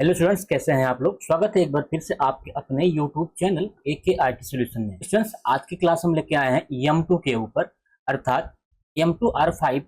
Hello students, कैसे हैं आप लोग। स्वागत है एक बार फिर से आपके अपने YouTube channel AK IT solution में। स्टूडेंट्स, आज की क्लास हम लेके आए हैं M2 के ऊपर, अर्थात M2R5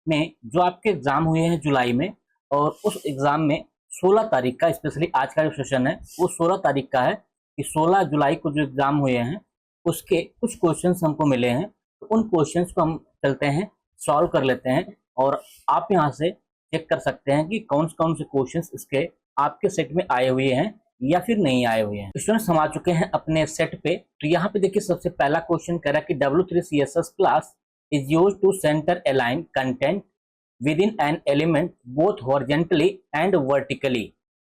में जो आपके एग्जाम हुए हैं जुलाई में, और उस एग्जाम में 16 तारीख का, स्पेशली आज का जो सेशन है वो 16 तारीख का है कि 16 जुलाई को जो एग्जाम हुए हैं उसके कुछ क्वेश्चन हमको मिले हैं। तो उन क्वेश्चन को हम चलते हैं, सॉल्व कर लेते हैं, और आप यहाँ से चेक कर सकते हैं कि कौन से क्वेश्चन इसके आपके सेट में आए हुए हैं या फिर नहीं आए हुए हैं। स्टूडेंट्स, हम आ चुके हैं अपने सेट पे। तो यहाँ पे देखिए, सबसे पहला क्वेश्चन कह रहा है कि W3CSS class is used to center align content within an element both horizontally and vertically.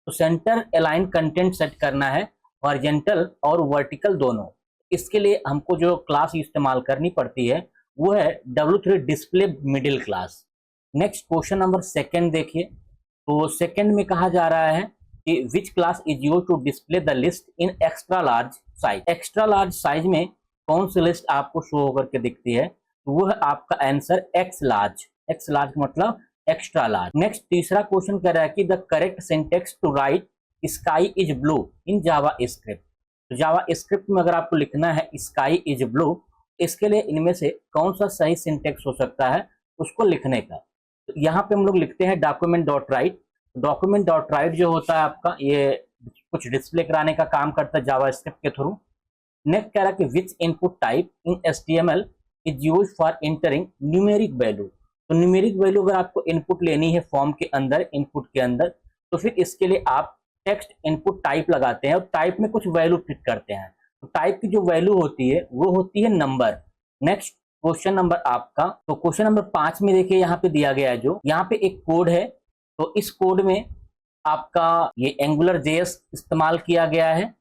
तो सेंटर अलाइन कंटेंट सेट करना है हॉरिजॉन्टल और वर्टिकल दोनों। इसके लिए हमको जो क्लास इस्तेमाल करनी पड़ती है वो है W3 display middle class. Next question number second देखिए। तो सेकंड में कहा जा रहा है कि which class is used to display the list in extra large size. Extra large size में कौन सी लिस्ट आपको शो होकर के दिखती है, तो वो है आपका answer X large. X large मतलब एक्स्ट्रा लार्ज। नेक्स्ट तीसरा क्वेश्चन कह रहा है कि the correct syntax to write sky is blue in JavaScript. तो जावा स्क्रिप्ट में अगर आपको लिखना है स्काई इज ब्लू, इसके लिए इनमें से कौन सा सही सिंटेक्स हो सकता है उसको लिखने का। तो यहाँ पे हम लोग लिखते हैं document dot right. Document dot right जो होता है आपका, ये कुछ डिस्प्ले कराने का काम करता है जावा स्क्रिप्ट के थ्रू। नेक्स्ट कह रहा है कि which input type in HTML is use for entering numeric value. तो न्यूमेरिक वैल्यू अगर आपको इनपुट लेनी है फॉर्म के अंदर, इनपुट के अंदर, तो फिर इसके लिए आप टेक्स्ट इनपुट टाइप लगाते हैं और टाइप में कुछ वैल्यू फिट करते हैं। तो टाइप की जो वैल्यू होती है वो होती है नंबर। नेक्स्ट क्वेश्चन नंबर आपका, तो क्वेश्चन नंबर 5 में देखिए यहाँ पे दिया गया है, जो यहाँ पे एक कोड है। तो इस कोड में आपका ये एंगुलर JS इस्तेमाल किया गया है,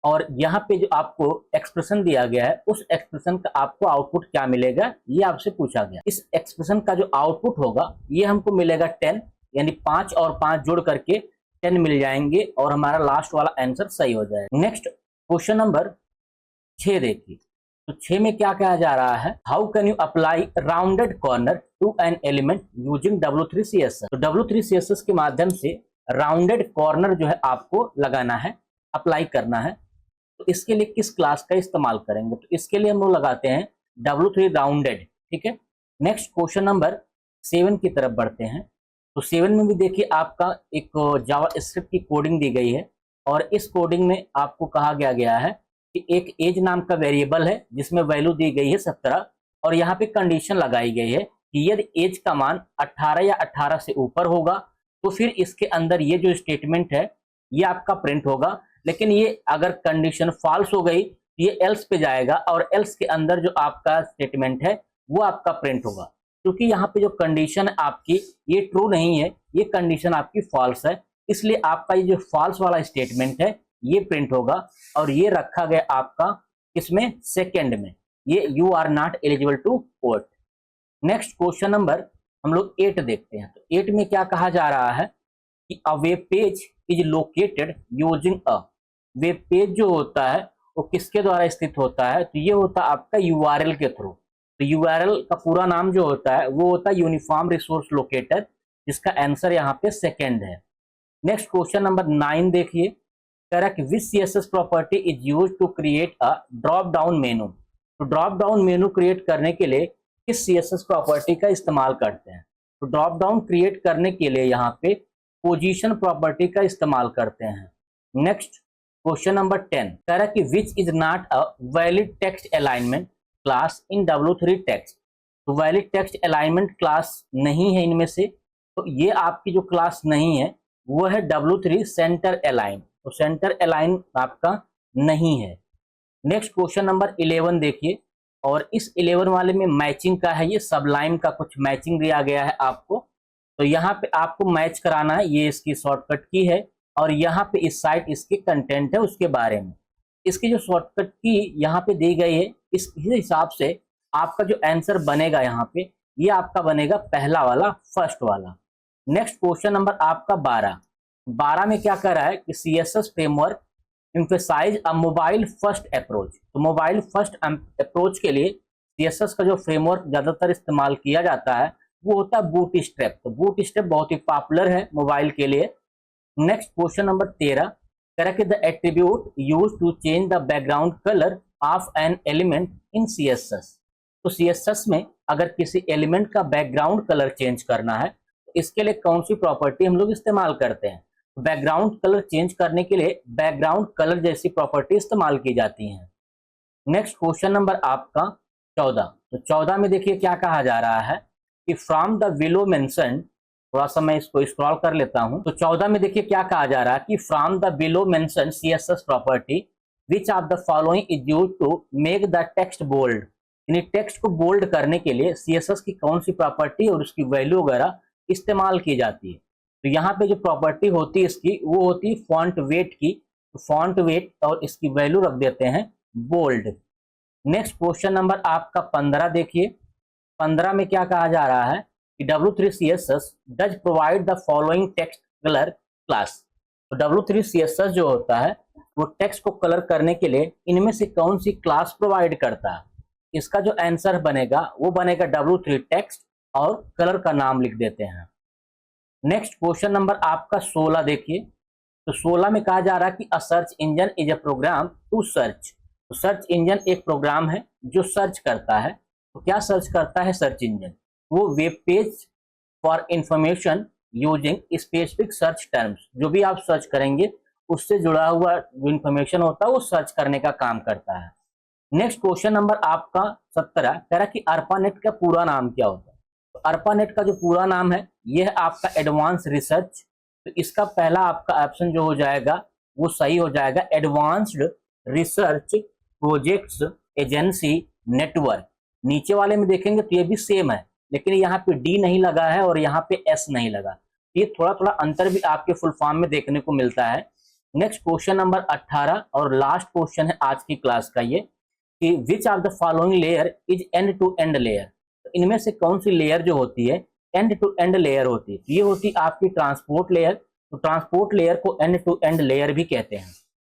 और यहाँ पे जो आपको एक्सप्रेशन दिया गया है उस एक्सप्रेशन का आपको आउटपुट क्या मिलेगा ये आपसे पूछा गया। इस एक्सप्रेशन का जो आउटपुट होगा ये हमको मिलेगा 10, यानी 5 और 5 जोड़ करके 10 मिल जाएंगे और हमारा लास्ट वाला आंसर सही हो जाएगा। नेक्स्ट क्वेश्चन नंबर 6 देखिए। तो 6 में क्या कहा जा रहा है, how can you apply rounded corner to an element using W3CSS। तो W3CSS के माध्यम से राउंडेड कॉर्नर जो है आपको लगाना है, अप्लाई करना है। तो इसके लिए किस क्लास का इस्तेमाल करेंगे, तो इसके लिए हम लोग लगाते हैं W3 राउंडेड। ठीक है। नेक्स्ट क्वेश्चन नंबर 7 की तरफ बढ़ते हैं। तो 7 में भी देखिए आपका एक जावा स्क्रिप्ट की कोडिंग दी गई है, और इस कोडिंग में आपको कहा गया है कि एक एज नाम का वेरिएबल है जिसमें वैल्यू दी गई है 17, और यहाँ पे कंडीशन लगाई गई है कि यदि एज का मान 18 या 18 से ऊपर होगा तो फिर इसके अंदर ये जो स्टेटमेंट है ये आपका प्रिंट होगा। लेकिन ये अगर कंडीशन फॉल्स हो गई ये एल्स पे जाएगा, और एल्स के अंदर जो आपका स्टेटमेंट है वो आपका प्रिंट होगा। क्योंकि यहाँ पे जो कंडीशन है आपकी ये ट्रू नहीं है, ये कंडीशन आपकी फॉल्स है, इसलिए आपका ये जो फॉल्स वाला स्टेटमेंट है ये प्रिंट होगा। और ये रखा गया आपका किसमें, सेकंड में, ये you are not eligible to vote. Next question number हम लोग 8 देखते हैं। तो 8 में क्या कहा जा रहा है कि a web page is located using a. Web page जो होता है वो किसके द्वारा स्थित होता है, तो ये होता है आपका URL के थ्रू। तो URL का पूरा नाम जो होता है वो होता है यूनिफॉर्म रिसोर्स लोकेटर, जिसका आंसर यहाँ पे सेकंड है। नेक्स्ट क्वेश्चन नंबर 9 देखिए, कह रहा है कि which CSS property is used to create a drop down menu. तो ड्रॉप डाउन मेनू क्रिएट करने के लिए किस CSS प्रॉपर्टी का इस्तेमाल करते हैं, तो ड्रॉप डाउन क्रिएट करने के लिए यहाँ पे पोजीशन प्रॉपर्टी का इस्तेमाल करते हैं। नेक्स्ट क्वेश्चन नंबर 10 कह रहा है कि which is not a valid text alignment class in W3 text. तो वैलिड टेक्स्ट अलाइनमेंट क्लास नहीं है इनमें से, तो ये आपकी जो क्लास नहीं है वो है W3 सेंटर अलाइन। तो सेंटर अलाइन आपका नहीं है। नेक्स्ट क्वेश्चन नंबर 11 देखिए, और इस 11 वाले में मैचिंग का है, ये सबलाइन का कुछ मैचिंग दिया गया है आपको। तो यहाँ पे आपको मैच कराना है, ये इसकी शॉर्टकट की है, और यहाँ पे इस साइड इसके कंटेंट है उसके बारे में। इसकी जो शॉर्टकट की यहाँ पे दी गई है, इस हिसाब से आपका जो आंसर बनेगा यहाँ पे, ये आपका बनेगा पहला वाला, फर्स्ट वाला। नेक्स्ट क्वेश्चन नंबर आपका 12 में क्या कर रहा है कि CSS framework emphasize a mobile first approach. तो मोबाइल फर्स्ट अप्रोच के लिए CSS का जो फ्रेमवर्क ज्यादातर इस्तेमाल किया जाता है वो होता है बूटस्ट्रैप। तो बूटस्ट्रैप बहुत ही पॉपुलर है मोबाइल के लिए। Next question number 13, correct the attribute use to change the background colour of an element in CSS। तो CSS में अगर किसी एलिमेंट का बैकग्राउंड कलर चेंज करना है तो इसके लिए कौन सी प्रॉपर्टी हम लोग इस्तेमाल करते हैं? बैकग्राउंड कलर चेंज करने के लिए बैकग्राउंड कलर जैसी प्रॉपर्टी इस्तेमाल की जाती हैं। नेक्स्ट क्वेश्चन नंबर आपका 14। तो 14 में देखिए क्या कहा जा रहा है कि फ्रॉम द बिलो मेंशन, थोड़ा सा मैं इसको स्क्रॉल कर लेता हूं। तो 14 में देखिए क्या कहा जा रहा है कि from the below mention CSS property which of the following is used to make the text bold. यानी टेक्स्ट को बोल्ड करने के लिए CSS की कौन सी प्रॉपर्टी और उसकी वैल्यू वगैरह इस्तेमाल की जाती है? तो यहाँ पे जो प्रॉपर्टी होती है इसकी, वो होती है फॉन्ट वेट की। तो फॉन्ट वेट और इसकी वैल्यू रख देते हैं बोल्ड। नेक्स्ट क्वेश्चन नंबर आपका 15 देखिए। 15 में क्या कहा जा रहा है कि W3 CSS does provide the following text colour class. तो W3 CSS जो होता है वो टेक्स्ट को कलर करने के लिए इनमें से कौन सी क्लास प्रोवाइड करता है? इसका जो आंसर बनेगा वो बनेगा W3 टेक्स्ट और कलर का नाम लिख देते हैं। नेक्स्ट क्वेश्चन नंबर आपका 16 देखिए। तो 16 में कहा जा रहा है कि a search engine is a program to search. तो सर्च इंजन एक प्रोग्राम है जो सर्च करता है। तो क्या सर्च करता है सर्च इंजन? वो web page for information using specific search terms. जो भी आप सर्च करेंगे उससे जुड़ा हुआ जो इंफॉर्मेशन होता है वो सर्च करने का काम करता है। नेक्स्ट क्वेश्चन नंबर आपका 17 कह रहा कि ARPANET का पूरा नाम क्या होता है? तो ARPANET का जो पूरा नाम है यह है आपका एडवांस रिसर्च। तो इसका पहला आपका ऑप्शन जो हो जाएगा वो सही हो जाएगा, advanced research projects agency network. नीचे वाले में देखेंगे तो ये भी सेम है, लेकिन यहाँ पे डी नहीं लगा है और यहाँ पे एस नहीं लगा। ये थोड़ा थोड़ा अंतर भी आपके फुल फॉर्म में देखने को मिलता है। नेक्स्ट क्वेश्चन नंबर 18 और लास्ट क्वेश्चन है आज की क्लास का ये कि which of the following layer is end to end layer. तो इनमें से कौन सी लेयर जो होती है एंड टू एंड लेयर होती है? ये होती है आपकी ट्रांसपोर्ट लेयर। तो ट्रांसपोर्ट लेयर को एंड टू एंड लेयर भी कहते हैं।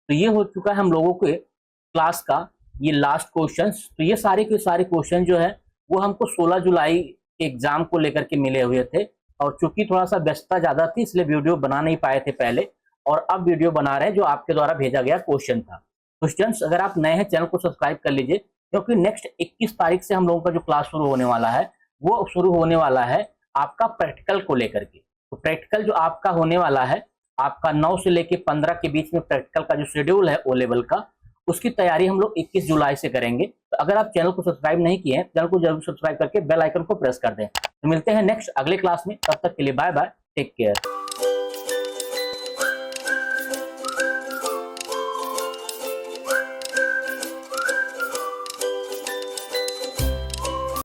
तो ये हो चुका है हम लोगों के क्लास का ये लास्ट क्वेश्चन। तो ये सारे के सारे क्वेश्चन जो है वो हमको 16 जुलाई के एग्जाम को लेकर के मिले हुए थे, और चूंकि थोड़ा सा व्यस्तता ज्यादा थी इसलिए वीडियो बना नहीं पाए थे पहले, और अब वीडियो बना रहे हैं जो आपके द्वारा भेजा गया क्वेश्चन था। तो स्टूडेंट्स अगर आप नए हैं चैनल को सब्सक्राइब कर लीजिए, क्योंकि नेक्स्ट 21 तारीख से हम लोगों का जो क्लास शुरू होने वाला है वो शुरू होने वाला है आपका प्रैक्टिकल को लेकर के। तो प्रैक्टिकल जो आपका होने वाला है आपका 9 से लेके 15 के बीच में प्रैक्टिकल का जो शेड्यूल है ओ लेवल का, उसकी तैयारी हम लोग 21 जुलाई से करेंगे। तो अगर आप चैनल को सब्सक्राइब नहीं किए हैं चैनल को जरूर सब्सक्राइब करके बेल आइकन को प्रेस कर दें। तो मिलते हैं नेक्स्ट अगले क्लास में, तब तक के लिए बाय बाय, टेक केयर।